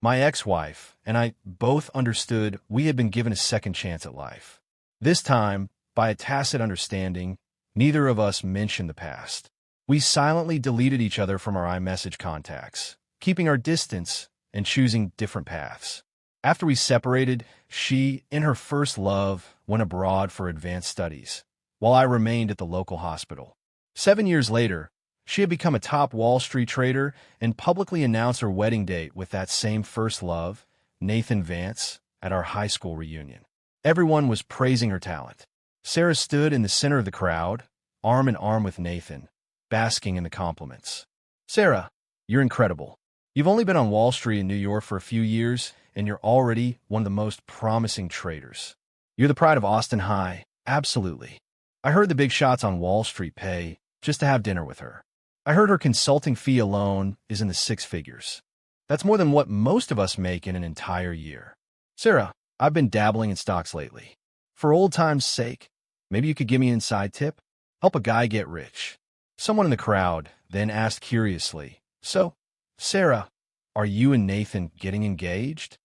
My ex-wife and I both understood we had been given a second chance at life. This time, by a tacit understanding, neither of us mentioned the past. We silently deleted each other from our iMessage contacts, keeping our distance and choosing different paths. After we separated, she, in her first love, went abroad for advanced studies, while I remained at the local hospital. 7 years later, she had become a top Wall Street trader and publicly announced her wedding date with that same first love, Nathan Vance, at our high school reunion. Everyone was praising her talent. Sarah stood in the center of the crowd, arm in arm with Nathan, basking in the compliments. "Sarah, you're incredible. You've only been on Wall Street in New York for a few years, and you're already one of the most promising traders. You're the pride of Austin High, absolutely. I heard the big shots on Wall Street pay just to have dinner with her. I heard her consulting fee alone is in the six figures. That's more than what most of us make in an entire year. Sarah, I've been dabbling in stocks lately. For old time's sake, maybe you could give me an inside tip? Help a guy get rich." Someone in the crowd then asked curiously, "So, Sarah, are you and Nathan getting engaged?"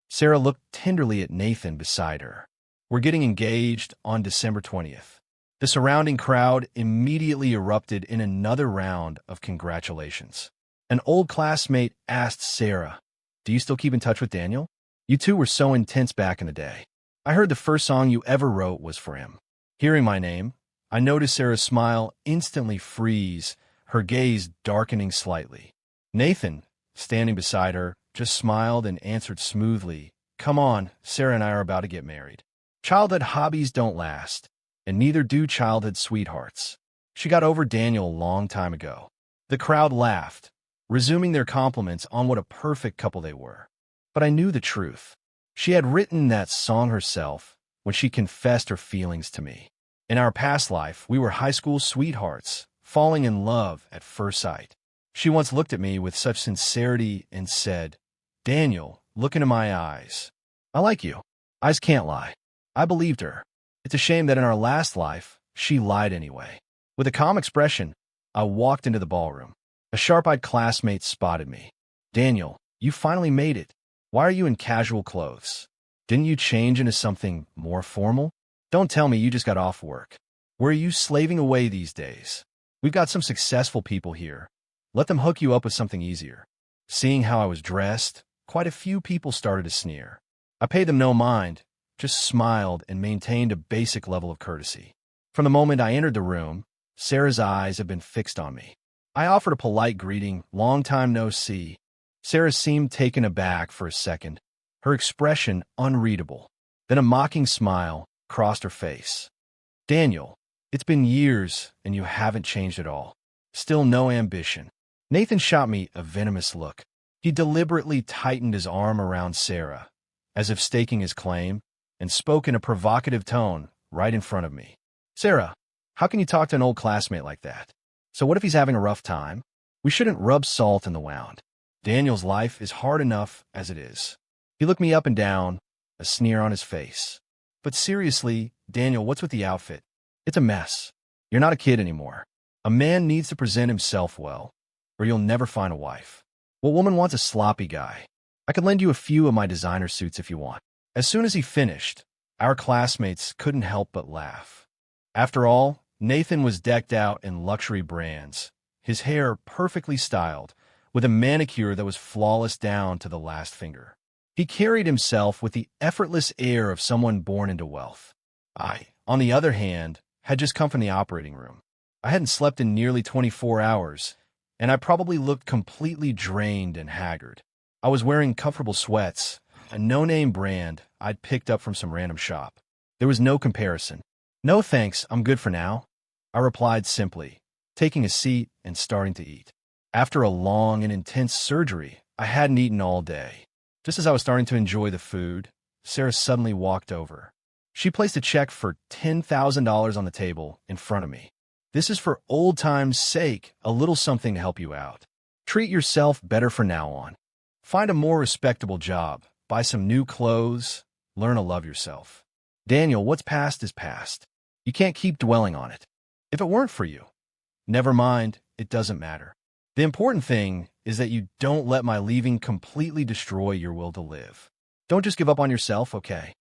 Sarah looked tenderly at Nathan beside her. "We're getting engaged on December 20th. The surrounding crowd immediately erupted in another round of congratulations. An old classmate asked Sarah, "Do you still keep in touch with Daniel? You two were so intense back in the day. I heard the first song you ever wrote was for him." Hearing my name, I noticed Sarah's smile instantly freeze, her gaze darkening slightly. Nathan, standing beside her, just smiled and answered smoothly, "Come on, Sarah and I are about to get married. Childhood hobbies don't last, and neither do childhood sweethearts. She got over Daniel a long time ago." The crowd laughed, resuming their compliments on what a perfect couple they were. But I knew the truth. She had written that song herself when she confessed her feelings to me. In our past life, we were high school sweethearts, falling in love at first sight. She once looked at me with such sincerity and said, "Daniel, look into my eyes. I like you. Eyes can't lie." I believed her. It's a shame that in our last life, she lied anyway. With a calm expression, I walked into the ballroom. A sharp-eyed classmate spotted me. "Daniel, you finally made it. Why are you in casual clothes? Didn't you change into something more formal? Don't tell me you just got off work. Where are you slaving away these days? We've got some successful people here. Let them hook you up with something easier." Seeing how I was dressed, quite a few people started to sneer. I paid them no mind, just smiled and maintained a basic level of courtesy. From the moment I entered the room, Sarah's eyes had been fixed on me. I offered a polite greeting, "Long time no see." Sarah seemed taken aback for a second, her expression unreadable. Then a mocking smile crossed her face. "Daniel, it's been years and you haven't changed at all. Still no ambition." Nathan shot me a venomous look. He deliberately tightened his arm around Sarah, as if staking his claim, and spoke in a provocative tone right in front of me. "Sarah, how can you talk to an old classmate like that? So what if he's having a rough time? We shouldn't rub salt in the wound. Daniel's life is hard enough as it is." He looked me up and down, a sneer on his face. "But seriously, Daniel, what's with the outfit? It's a mess. You're not a kid anymore. A man needs to present himself well, or you'll never find a wife. What woman wants a sloppy guy? I could lend you a few of my designer suits if you want." As soon as he finished, our classmates couldn't help but laugh. After all, Nathan was decked out in luxury brands, his hair perfectly styled, with a manicure that was flawless down to the last finger. He carried himself with the effortless air of someone born into wealth. I, on the other hand, had just come from the operating room. I hadn't slept in nearly 24 hours, and I probably looked completely drained and haggard. I was wearing comfortable sweats, a no-name brand I'd picked up from some random shop. There was no comparison. "No thanks, I'm good for now," I replied simply, taking a seat and starting to eat. After a long and intense surgery, I hadn't eaten all day. Just as I was starting to enjoy the food, Sarah suddenly walked over. She placed a check for $10,000 on the table in front of me. "This is for old time's sake, a little something to help you out. Treat yourself better from now on. Find a more respectable job, buy some new clothes, learn to love yourself. Daniel, what's past is past. You can't keep dwelling on it. If it weren't for you, never mind, it doesn't matter. The important thing is that you don't let my leaving completely destroy your will to live. Don't just give up on yourself, okay?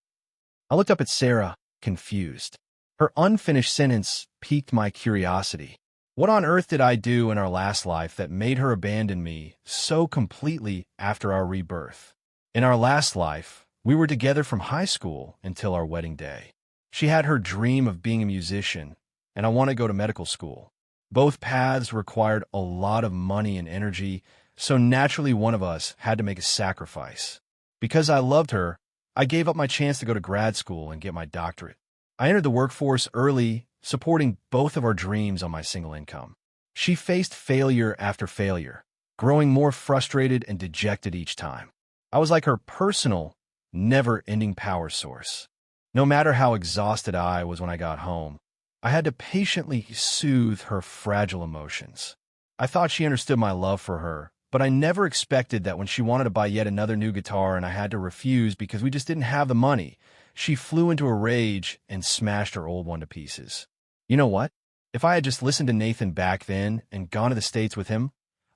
I looked up at Sarah, confused. Her unfinished sentence piqued my curiosity. What on earth did I do in our last life that made her abandon me so completely after our rebirth? In our last life, we were together from high school until our wedding day. She had her dream of being a musician, and I wanted to go to medical school. Both paths required a lot of money and energy, so naturally one of us had to make a sacrifice. Because I loved her, I gave up my chance to go to grad school and get my doctorate. I entered the workforce early, supporting both of our dreams on my single income. She faced failure after failure, growing more frustrated and dejected each time. I was like her personal, never-ending power source. No matter how exhausted I was when I got home, I had to patiently soothe her fragile emotions. I thought she understood my love for her, but I never expected that when she wanted to buy yet another new guitar and I had to refuse because we just didn't have the money, she flew into a rage and smashed her old one to pieces. You know what? If I had just listened to Nathan back then and gone to the States with him,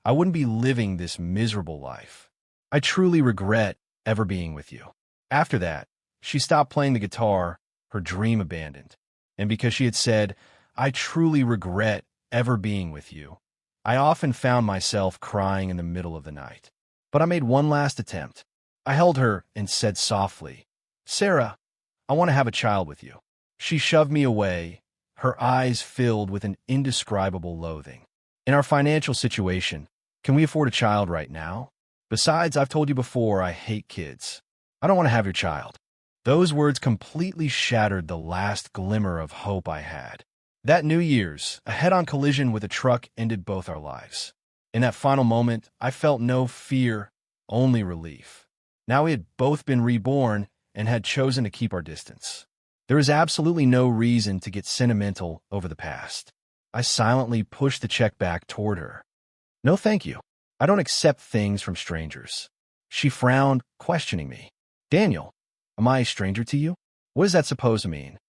I wouldn't be living this miserable life. I truly regret ever being with you. After that, she stopped playing the guitar, her dream abandoned. And because she had said, I truly regret ever being with you, I often found myself crying in the middle of the night. But I made one last attempt. I held her and said softly, Sarah, I want to have a child with you. She shoved me away, her eyes filled with an indescribable loathing. In our financial situation, can we afford a child right now? Besides, I've told you before, I hate kids. I don't want to have your child. Those words completely shattered the last glimmer of hope I had. That New Year's, a head-on collision with a truck ended both our lives. In that final moment, I felt no fear, only relief. Now we had both been reborn and had chosen to keep our distance. There was absolutely no reason to get sentimental over the past. I silently pushed the check back toward her. No, thank you. I don't accept things from strangers. She frowned, questioning me. Daniel, am I a stranger to you? What is that supposed to mean?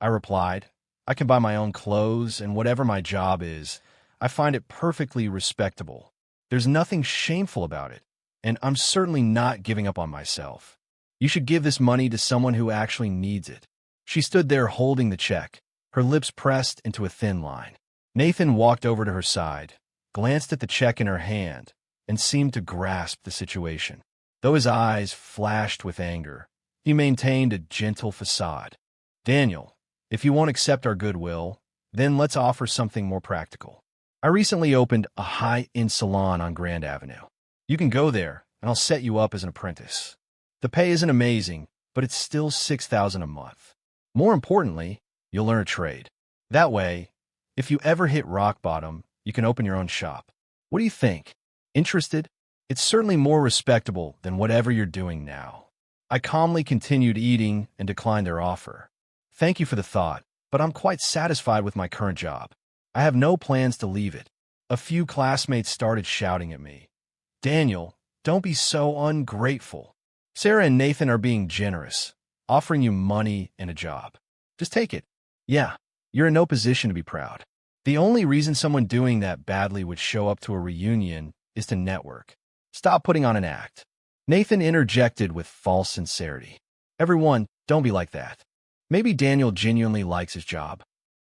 I replied, I can buy my own clothes, and whatever my job is, I find it perfectly respectable. There's nothing shameful about it, and I'm certainly not giving up on myself. You should give this money to someone who actually needs it. She stood there holding the check, her lips pressed into a thin line. Nathan walked over to her side, glanced at the check in her hand, and seemed to grasp the situation. Though his eyes flashed with anger, he maintained a gentle facade. Daniel, if you won't accept our goodwill, then let's offer something more practical. I recently opened a high-end salon on Grand Avenue. You can go there, and I'll set you up as an apprentice. The pay isn't amazing, but it's still $6,000 a month. More importantly, you'll learn a trade. That way, if you ever hit rock bottom, you can open your own shop. What do you think? Interested? It's certainly more respectable than whatever you're doing now. I calmly continued eating and declined their offer. Thank you for the thought, but I'm quite satisfied with my current job. I have no plans to leave it. A few classmates started shouting at me. Daniel, don't be so ungrateful. Sarah and Nathan are being generous, offering you money and a job. Just take it. Yeah, you're in no position to be proud. The only reason someone doing that badly would show up to a reunion is to network. Stop putting on an act. Nathan interjected with false sincerity. Everyone, don't be like that. Maybe Daniel genuinely likes his job.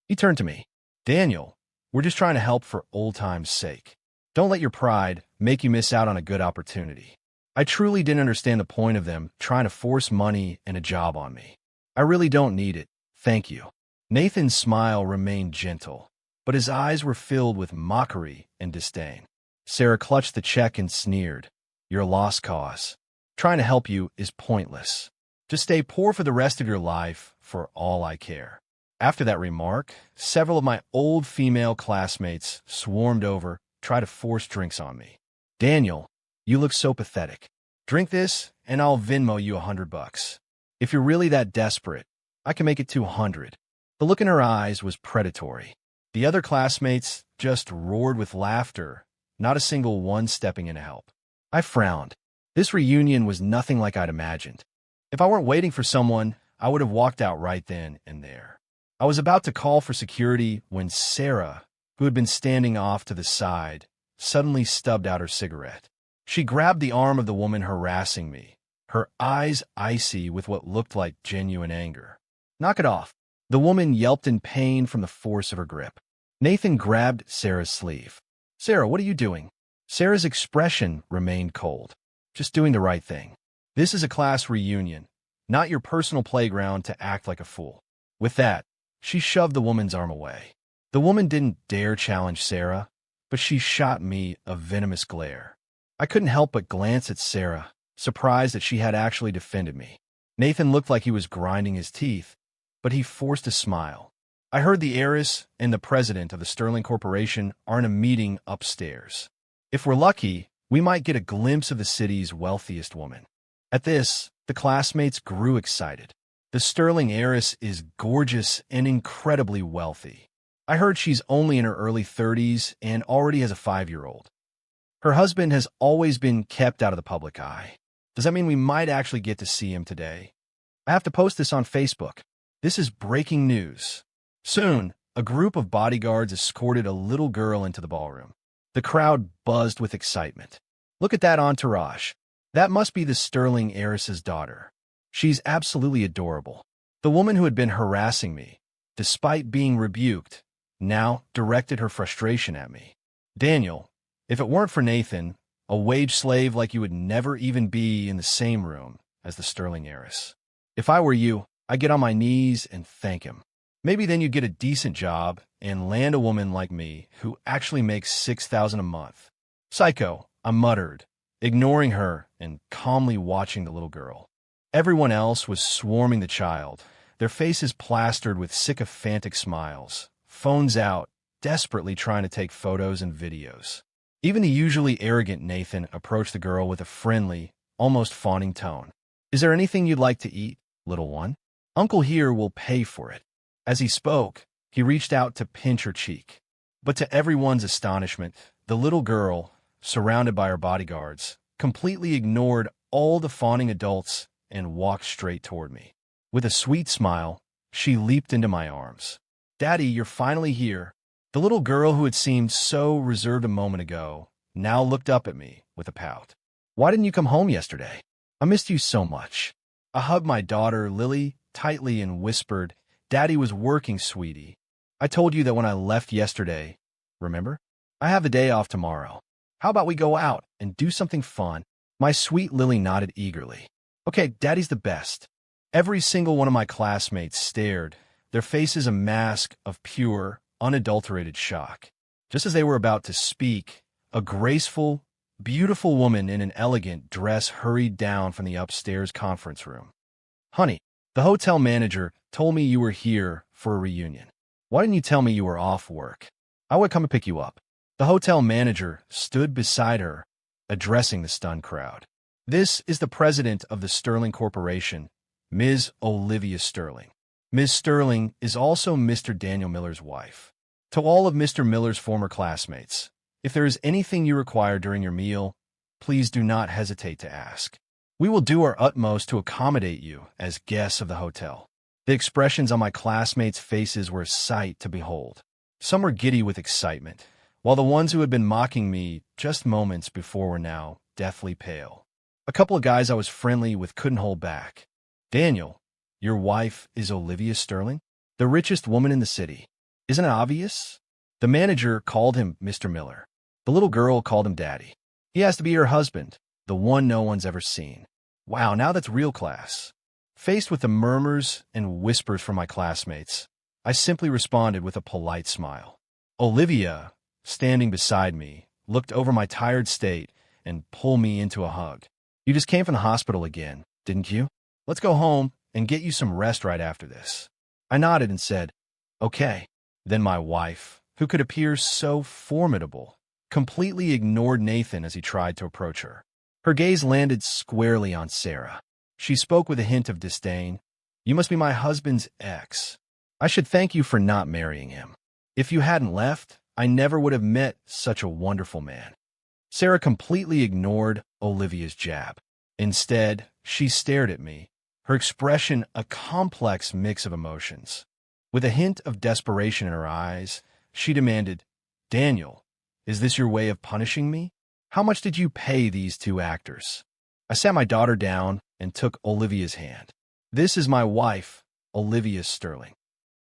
He turned to me. Daniel, we're just trying to help for old time's sake. Don't let your pride make you miss out on a good opportunity. I truly didn't understand the point of them trying to force money and a job on me. I really don't need it, thank you. Nathan's smile remained gentle, but his eyes were filled with mockery and disdain. Sarah clutched the check and sneered. You're a lost cause. Trying to help you is pointless. Just stay poor for the rest of your life, for all I care. After that remark, several of my old female classmates swarmed over, tried to force drinks on me. Daniel, you look so pathetic. Drink this, and I'll Venmo you $100. If you're really that desperate, I can make it 200. The look in her eyes was predatory. The other classmates just roared with laughter, not a single one stepping in to help. I frowned. This reunion was nothing like I'd imagined. If I weren't waiting for someone, I would have walked out right then and there. I was about to call for security when Sarah, who had been standing off to the side, suddenly stubbed out her cigarette. She grabbed the arm of the woman harassing me, her eyes icy with what looked like genuine anger. "Knock it off." The woman yelped in pain from the force of her grip. Nathan grabbed Sarah's sleeve. "Sarah, what are you doing?" Sarah's expression remained cold. "Just doing the right thing. This is a class reunion, not your personal playground to act like a fool." With that, she shoved the woman's arm away. The woman didn't dare challenge Sarah, but she shot me a venomous glare. I couldn't help but glance at Sarah, surprised that she had actually defended me. Nathan looked like he was grinding his teeth, but he forced a smile. "I heard the heiress and the president of the Sterling Corporation are in a meeting upstairs. If we're lucky, we might get a glimpse of the city's wealthiest woman." At this, the classmates grew excited. The Sterling heiress is gorgeous and incredibly wealthy. I heard she's only in her early 30s and already has a 5-year-old. Her husband has always been kept out of the public eye. Does that mean we might actually get to see him today? I have to post this on Facebook. This is breaking news. Soon, a group of bodyguards escorted a little girl into the ballroom. The crowd buzzed with excitement. "Look at that entourage. That must be the Sterling heiress's daughter. She's absolutely adorable." The woman who had been harassing me, despite being rebuked, now directed her frustration at me. "Daniel, if it weren't for Nathan, a wage slave like you would never even be in the same room as the Sterling heiress. If I were you, I'd get on my knees and thank him. Maybe then you'd get a decent job and land a woman like me who actually makes $6,000 a month." "Psycho," I muttered, ignoring her and calmly watching the little girl. Everyone else was swarming the child, their faces plastered with sycophantic smiles, phones out, desperately trying to take photos and videos. Even the usually arrogant Nathan approached the girl with a friendly, almost fawning tone. "Is there anything you'd like to eat, little one? Uncle here will pay for it." As he spoke, he reached out to pinch her cheek. But to everyone's astonishment, the little girl, surrounded by her bodyguards, completely ignored all the fawning adults and walked straight toward me. With a sweet smile, she leaped into my arms. "Daddy, you're finally here." The little girl who had seemed so reserved a moment ago now looked up at me with a pout. "Why didn't you come home yesterday? I missed you so much." I hugged my daughter, Lily, tightly and whispered, "Daddy was working, sweetie. I told you that when I left yesterday, remember? I have the day off tomorrow. How about we go out and do something fun?" My sweet Lily nodded eagerly. "Okay, Daddy's the best." Every single one of my classmates stared, their faces a mask of pure, unadulterated shock. Just as they were about to speak, a graceful, beautiful woman in an elegant dress hurried down from the upstairs conference room. "Honey, the hotel manager told me you were here for a reunion. Why didn't you tell me you were off work? I would come and pick you up." The hotel manager stood beside her, addressing the stunned crowd. "This is the president of the Sterling Corporation, Ms. Olivia Sterling. Ms. Sterling is also Mr. Daniel Miller's wife. To all of Mr. Miller's former classmates, if there is anything you require during your meal, please do not hesitate to ask. We will do our utmost to accommodate you as guests of the hotel." The expressions on my classmates' faces were a sight to behold. Some were giddy with excitement, while the ones who had been mocking me just moments before were now deathly pale. A couple of guys I was friendly with couldn't hold back. "Daniel, your wife is Olivia Sterling? The richest woman in the city. Isn't it obvious?" The manager called him Mr. Miller. The little girl called him Daddy. "He has to be her husband, the one no one's ever seen." Wow, now that's real class. Faced with the murmurs and whispers from my classmates, I simply responded with a polite smile. Olivia, standing beside me, looked over my tired state and pulled me into a hug. "You just came from the hospital again, didn't you? Let's go home and get you some rest right after this." I nodded and said, "Okay." Then my wife, who could appear so formidable, completely ignored Nathan as he tried to approach her. Her gaze landed squarely on Sarah. She spoke with a hint of disdain. "You must be my husband's ex. I should thank you for not marrying him. If you hadn't left, I never would have met such a wonderful man." Sarah completely ignored Olivia's jab. Instead, she stared at me, her expression a complex mix of emotions. With a hint of desperation in her eyes, she demanded, "Daniel, Is this your way of punishing me? How much did you pay these two actors? I sat my daughter down and took Olivia's hand. This is my wife, Olivia Sterling.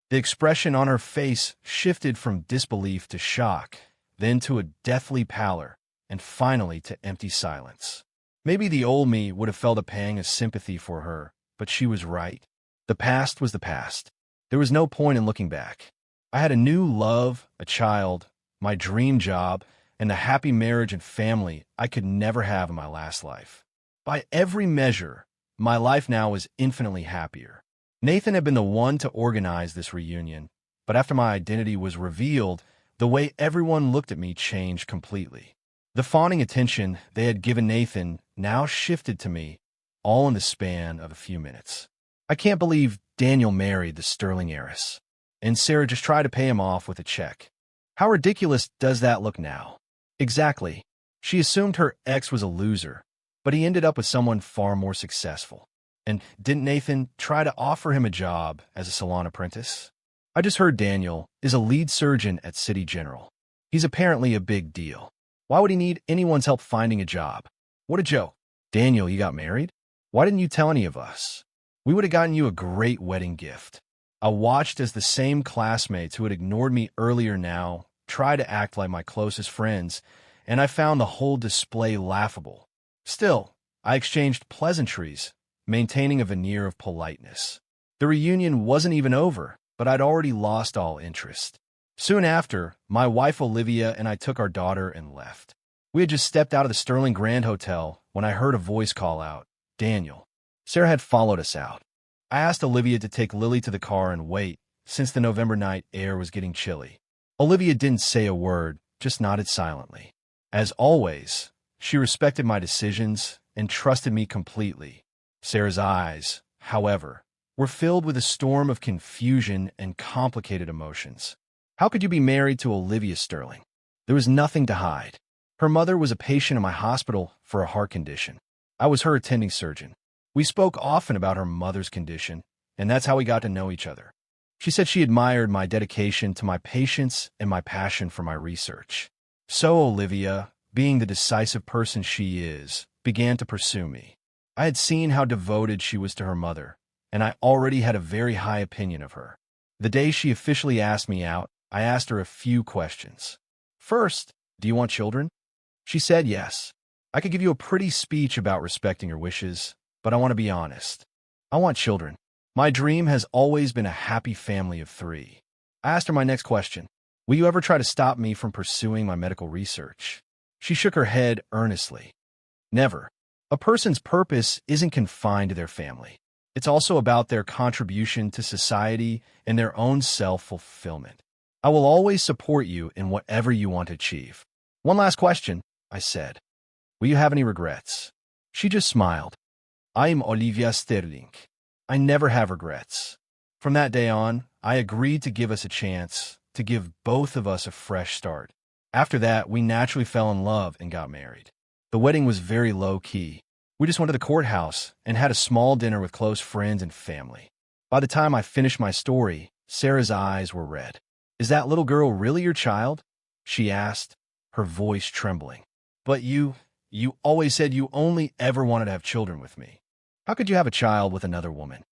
The expression on her face shifted from disbelief to shock, then to a deathly pallor, and finally to empty silence. Maybe the old me would have felt a pang of sympathy for her, but she was right. The past was the past. There was no point in looking back. I had a new love, a child, my dream job, and the happy marriage and family I could never have in my last life. By every measure, my life now was infinitely happier. Nathan had been the one to organize this reunion, but after my identity was revealed, the way everyone looked at me changed completely. The fawning attention they had given Nathan now shifted to me, all in the span of a few minutes. I can't believe Daniel married the Sterling heiress, and Sarah just tried to pay him off with a check. How ridiculous does that look now? Exactly. She assumed her ex was a loser, but he ended up with someone far more successful. And didn't Nathan try to offer him a job as a salon apprentice? I just heard Daniel is a lead surgeon at City General. He's apparently a big deal. Why would he need anyone's help finding a job? What a joke. Daniel, you got married? Why didn't you tell any of us? We would have gotten you a great wedding gift. I watched as the same classmates who had ignored me earlier now try to act like my closest friends, and I found the whole display laughable. Still, I exchanged pleasantries, maintaining a veneer of politeness. The reunion wasn't even over, but I'd already lost all interest. Soon after, my wife Olivia and I took our daughter and left. We had just stepped out of the Sterling Grand Hotel when I heard a voice call out, "Daniel." Sarah had followed us out. I asked Olivia to take Lily to the car and wait, since the November night air was getting chilly. Olivia didn't say a word, just nodded silently. As always, she respected my decisions and trusted me completely. Sarah's eyes, however, were filled with a storm of confusion and complicated emotions. How could you be married to Olivia Sterling? There was nothing to hide. Her mother was a patient in my hospital for a heart condition. I was her attending surgeon. We spoke often about her mother's condition, and that's how we got to know each other. She said she admired my dedication to my patients and my passion for my research. So Olivia, being the decisive person she is, began to pursue me. I had seen how devoted she was to her mother, and I already had a very high opinion of her. The day she officially asked me out, I asked her a few questions. First, do you want children? She said yes. I could give you a pretty speech about respecting her wishes, but I want to be honest. I want children. My dream has always been a happy family of 3. I asked her my next question. Will you ever try to stop me from pursuing my medical research? She shook her head earnestly. Never. A person's purpose isn't confined to their family. It's also about their contribution to society and their own self-fulfillment. I will always support you in whatever you want to achieve. One last question, I said. Will you have any regrets? She just smiled. I am Olivia Sterling. I never have regrets. From that day on, I agreed to give us a chance, to give both of us a fresh start. After that, we naturally fell in love and got married. The wedding was very low-key. We just went to the courthouse and had a small dinner with close friends and family. By the time I finished my story, Sarah's eyes were red. Is that little girl really your child? She asked, her voice trembling. But you always said you only ever wanted to have children with me. How could you have a child with another woman?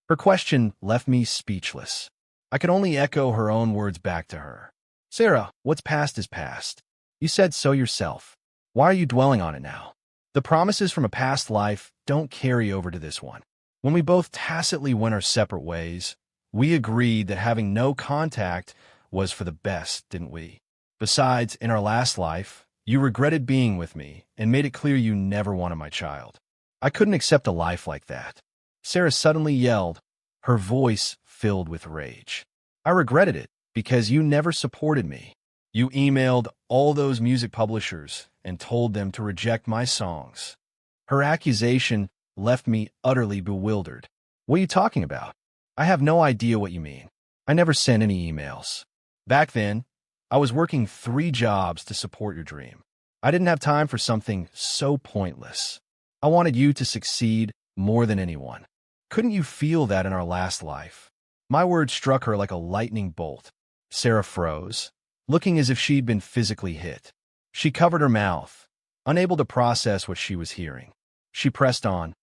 Her question left me speechless. I could only echo her own words back to her. Sarah, what's past is past. You said so yourself. Why are you dwelling on it now? The promises from a past life don't carry over to this one. When we both tacitly went our separate ways, we agreed that having no contact was for the best, didn't we? Besides, in our last life, you regretted being with me and made it clear you never wanted my child. I couldn't accept a life like that. Sarah suddenly yelled, her voice filled with rage. I regretted it because you never supported me. You emailed all those music publishers and told them to reject my songs. Her accusation left me utterly bewildered. What are you talking about? I have no idea what you mean. I never sent any emails. Back then, I was working 3 jobs to support your dream. I didn't have time for something so pointless. I wanted you to succeed more than anyone. Couldn't you feel that in our last life? My words struck her like a lightning bolt. Sarah froze. looking as if she'd been physically hit. She covered her mouth, unable to process what she was hearing. She pressed on.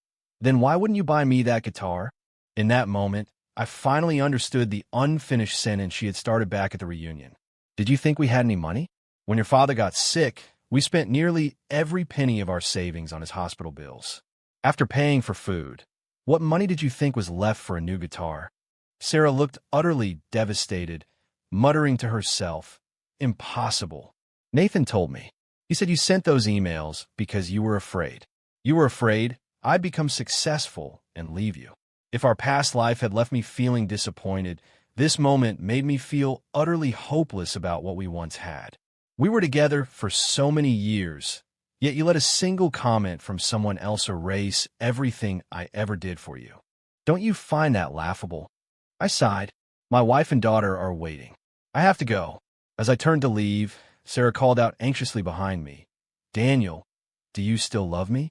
Then why wouldn't you buy me that guitar? In that moment, I finally understood the unfinished sentence she had started back at the reunion. Did you think we had any money? When your father got sick, we spent nearly every penny of our savings on his hospital bills. After paying for food, what money did you think was left for a new guitar? Sarah looked utterly devastated, muttering to herself, "Impossible." Nathan told me. He said you sent those emails because you were afraid. You were afraid I'd become successful and leave you. If our past life had left me feeling disappointed, this moment made me feel utterly hopeless about what we once had. We were together for so many years, yet you let a single comment from someone else erase everything I ever did for you. Don't you find that laughable? I sighed. My wife and daughter are waiting. I have to go. As I turned to leave, Sarah called out anxiously behind me, "Daniel, do you still love me?"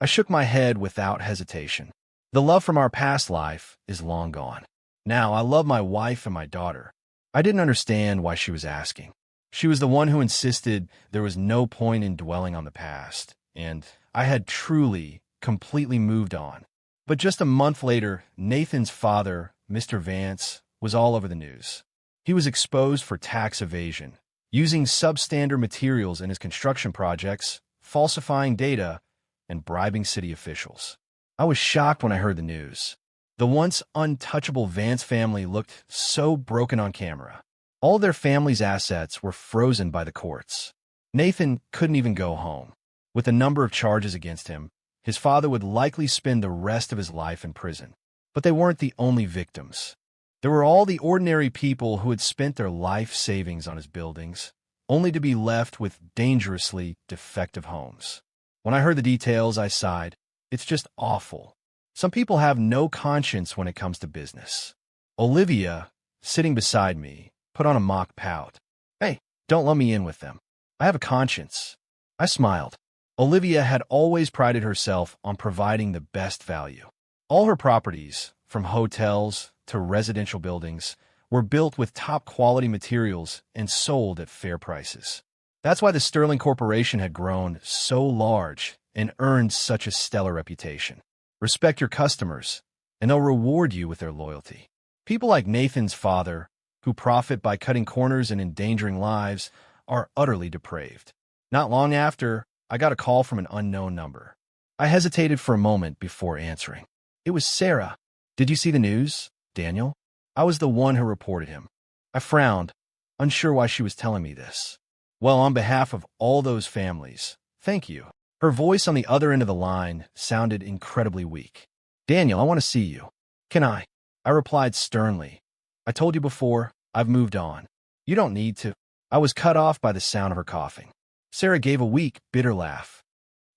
I shook my head without hesitation. The love from our past life is long gone. Now I love my wife and my daughter. I didn't understand why she was asking. She was the one who insisted there was no point in dwelling on the past, and I had truly, completely moved on. But just a month later, Nathan's father, Mr. Vance, was all over the news. He was exposed for tax evasion, using substandard materials in his construction projects, falsifying data, and bribing city officials. I was shocked when I heard the news. The once untouchable Vance family looked so broken on camera. All their family's assets were frozen by the courts. Nathan couldn't even go home. With a number of charges against him, his father would likely spend the rest of his life in prison. But they weren't the only victims. There were all the ordinary people who had spent their life savings on his buildings, only to be left with dangerously defective homes. When I heard the details, I sighed. It's just awful. Some people have no conscience when it comes to business. Olivia, sitting beside me, put on a mock pout. "Hey, don't let me in with them. I have a conscience." I smiled. Olivia had always prided herself on providing the best value. All her properties, from hotels to residential buildings, were built with top-quality materials and sold at fair prices. That's why the Sterling Corporation had grown so large and earned such a stellar reputation. Respect your customers, and they'll reward you with their loyalty. People like Nathan's father, who profit by cutting corners and endangering lives, are utterly depraved. Not long after, I got a call from an unknown number. I hesitated for a moment before answering. It was Sarah. "Did you see the news, Daniel?" I was the one who reported him. I frowned, unsure why she was telling me this. "Well, on behalf of all those families, thank you." Her voice on the other end of the line sounded incredibly weak. "Daniel, I want to see you." "Can I?" I replied sternly. "I told you before, I've moved on. You don't need to." I was cut off by the sound of her coughing. Sarah gave a weak, bitter laugh.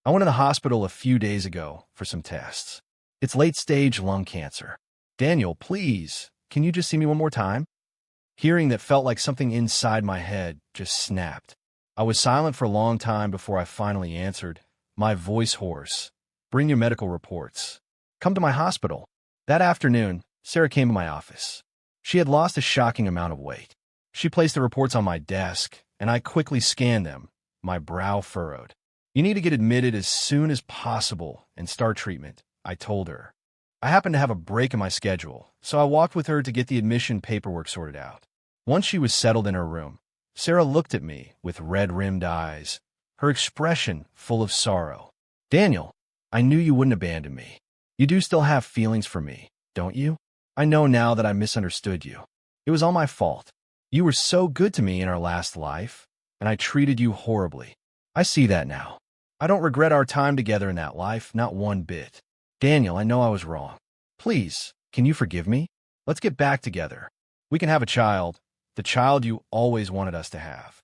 "I went to the hospital a few days ago for some tests. It's late-stage lung cancer." "Daniel, please, can you just see me one more time?" Hearing that felt like something inside my head just snapped. I was silent for a long time before I finally answered, my voice hoarse. "Bring your medical reports. Come to my hospital." That afternoon, Sarah came to my office. She had lost a shocking amount of weight. She placed the reports on my desk, and I quickly scanned them, my brow furrowed. "You need to get admitted as soon as possible and start treatment," I told her. I happened to have a break in my schedule, so I walked with her to get the admission paperwork sorted out. Once she was settled in her room, Sarah looked at me with red-rimmed eyes, her expression full of sorrow. "Daniel, I knew you wouldn't abandon me. You do still have feelings for me, don't you? I know now that I misunderstood you. It was all my fault. You were so good to me in our last life, and I treated you horribly. I see that now. I don't regret our time together in that life, not one bit. Daniel, I know I was wrong. Please, can you forgive me? Let's get back together. We can have a child, the child you always wanted us to have."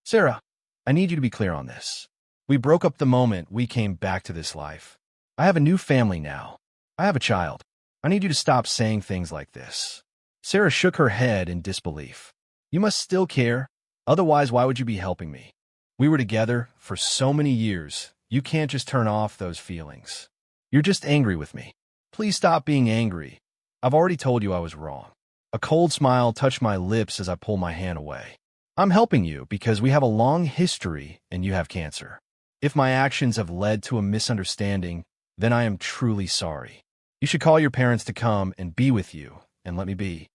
Sarah, I need you to be clear on this. We broke up the moment we came back to this life. I have a new family now. I have a child. I need you to stop saying things like this. Sarah shook her head in disbelief. "You must still care. Otherwise, why would you be helping me? We were together for so many years. You can't just turn off those feelings. You're just angry with me. Please stop being angry. I've already told you I was wrong. A cold smile touched my lips as I pulled my hand away. I'm helping you because we have a long history and you have cancer. If my actions have led to a misunderstanding, then I am truly sorry. You should call your parents to come and be with you, and let me be.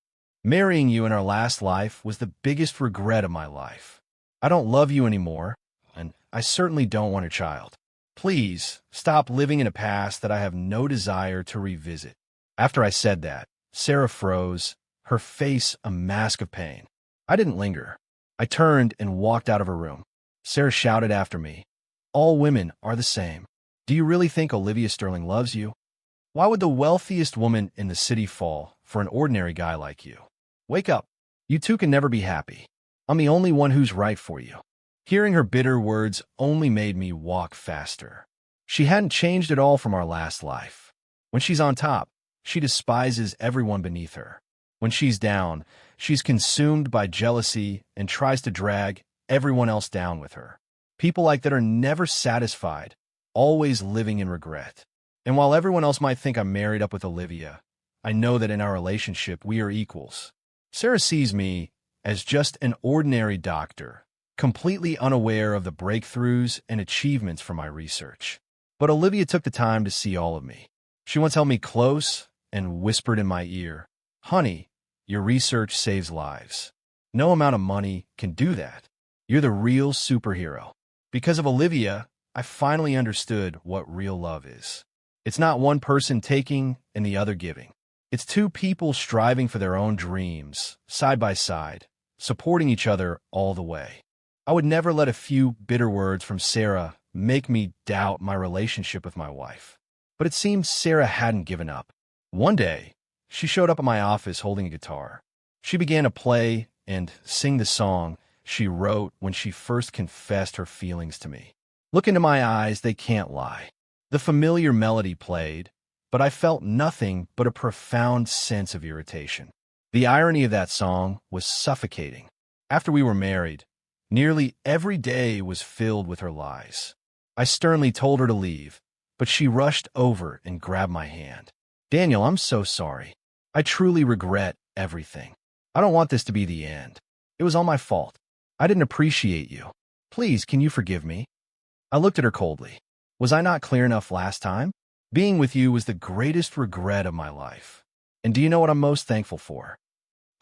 Marrying you in our last life was the biggest regret of my life. I don't love you anymore, and I certainly don't want a child. Please stop living in a past that I have no desire to revisit. After I said that, Sarah froze, her face a mask of pain. I didn't linger. I turned and walked out of her room. Sarah shouted after me, "All women are the same. Do you really think Olivia Sterling loves you? Why would the wealthiest woman in the city fall for an ordinary guy like you? Wake up. You two can never be happy. I'm the only one who's right for you." Hearing her bitter words only made me walk faster. She hadn't changed at all from our last life. When she's on top, she despises everyone beneath her. When she's down, she's consumed by jealousy and tries to drag everyone else down with her. People like that are never satisfied, always living in regret. And while everyone else might think I'm married up with Olivia, I know that in our relationship we are equals. Sarah sees me as just an ordinary doctor, completely unaware of the breakthroughs and achievements from my research. But Olivia took the time to see all of me. She once held me close and whispered in my ear, "Honey, your research saves lives. No amount of money can do that. You're the real superhero." Because of Olivia, I finally understood what real love is. It's not one person taking and the other giving. It's two people striving for their own dreams, side by side, supporting each other all the way. I would never let a few bitter words from Sarah make me doubt my relationship with my wife. But it seemed Sarah hadn't given up. One day, she showed up at my office holding a guitar. She began to play and sing the song she wrote when she first confessed her feelings to me. Look into my eyes, they can't lie. The familiar melody played, but I felt nothing but a profound sense of irritation. The irony of that song was suffocating. After we were married, nearly every day was filled with her lies. I sternly told her to leave, but she rushed over and grabbed my hand. "Daniel, I'm so sorry. I truly regret everything. I don't want this to be the end. It was all my fault. I didn't appreciate you. Please, can you forgive me?" I looked at her coldly. Was I not clear enough last time? Being with you was the greatest regret of my life. And do you know what I'm most thankful for?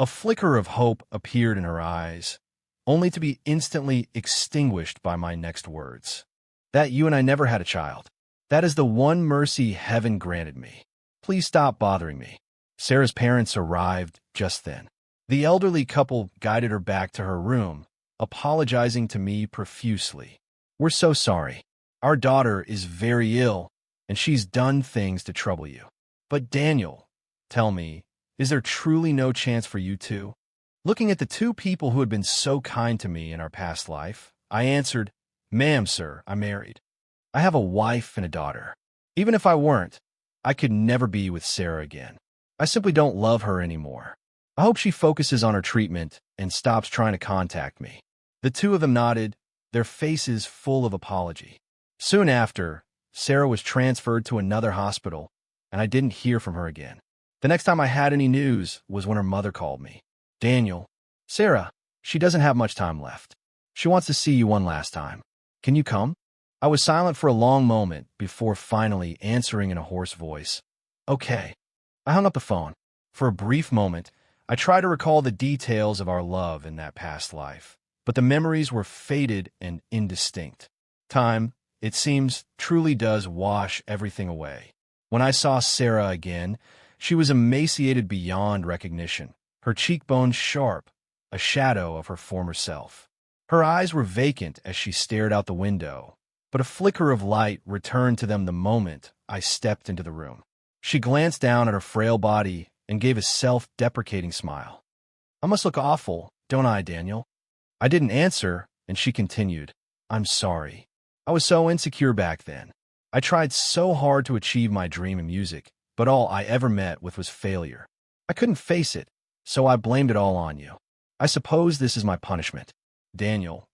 A flicker of hope appeared in her eyes, only to be instantly extinguished by my next words. That you and I never had a child. That is the one mercy heaven granted me. Please stop bothering me. Sarah's parents arrived just then. The elderly couple guided her back to her room, apologizing to me profusely. "We're so sorry. Our daughter is very ill, and she's done things to trouble you. But Daniel, tell me, is there truly no chance for you two?" Looking at the two people who had been so kind to me in our past life, I answered, "Ma'am, sir, I'm married. I have a wife and a daughter. Even if I weren't, I could never be with Sarah again. I simply don't love her anymore. I hope she focuses on her treatment and stops trying to contact me." The two of them nodded, their faces full of apology. Soon after, Sarah was transferred to another hospital, and I didn't hear from her again. The next time I had any news was when her mother called me. "Daniel, Sarah, she doesn't have much time left. She wants to see you one last time. Can you come?" I was silent for a long moment before finally answering in a hoarse voice, "Okay." I hung up the phone. For a brief moment, I tried to recall the details of our love in that past life, but the memories were faded and indistinct. Time, it seems, truly does wash everything away. When I saw Sarah again, she was emaciated beyond recognition, her cheekbones sharp, a shadow of her former self. Her eyes were vacant as she stared out the window, but a flicker of light returned to them the moment I stepped into the room. She glanced down at her frail body and gave a self-deprecating smile. "I must look awful, don't I, Daniel?" I didn't answer, and she continued, "I'm sorry. I was so insecure back then. I tried so hard to achieve my dream in music, but all I ever met with was failure. I couldn't face it, so I blamed it all on you. I suppose this is my punishment. Daniel,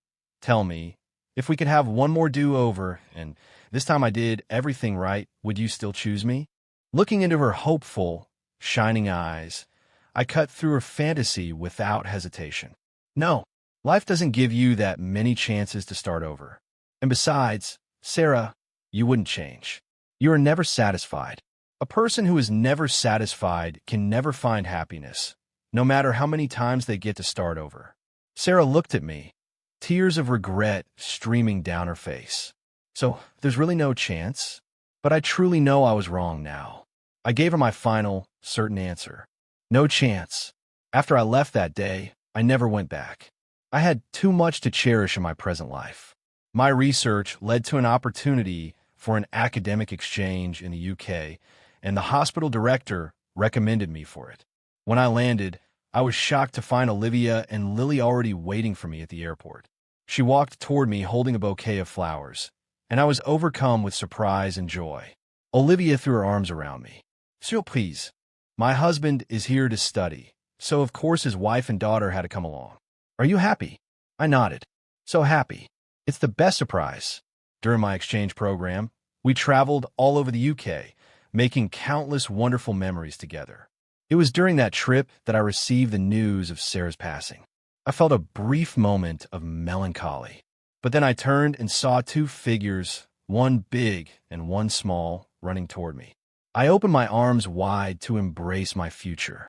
tell me, if we could have one more do-over, and this time I did everything right, would you still choose me?" Looking into her hopeful, shining eyes, I cut through her fantasy without hesitation. No, life doesn't give you that many chances to start over. And besides, Sarah, you wouldn't change. You are never satisfied. A person who is never satisfied can never find happiness, no matter how many times they get to start over. Sarah looked at me, tears of regret streaming down her face. So, there's really no chance? But I truly know I was wrong now. I gave her my final, certain answer. No chance. After I left that day, I never went back. I had too much to cherish in my present life. My research led to an opportunity for an academic exchange in the UK, and the hospital director recommended me for it. When I landed, I was shocked to find Olivia and Lily already waiting for me at the airport. She walked toward me holding a bouquet of flowers, and I was overcome with surprise and joy. Olivia threw her arms around me. Surprise. My husband is here to study, so of course his wife and daughter had to come along. Are you happy? I nodded. So happy. It's the best surprise. During my exchange program, we traveled all over the UK, making countless wonderful memories together. It was during that trip that I received the news of Sarah's passing. I felt a brief moment of melancholy, but then I turned and saw two figures, one big and one small, running toward me. I opened my arms wide to embrace my future.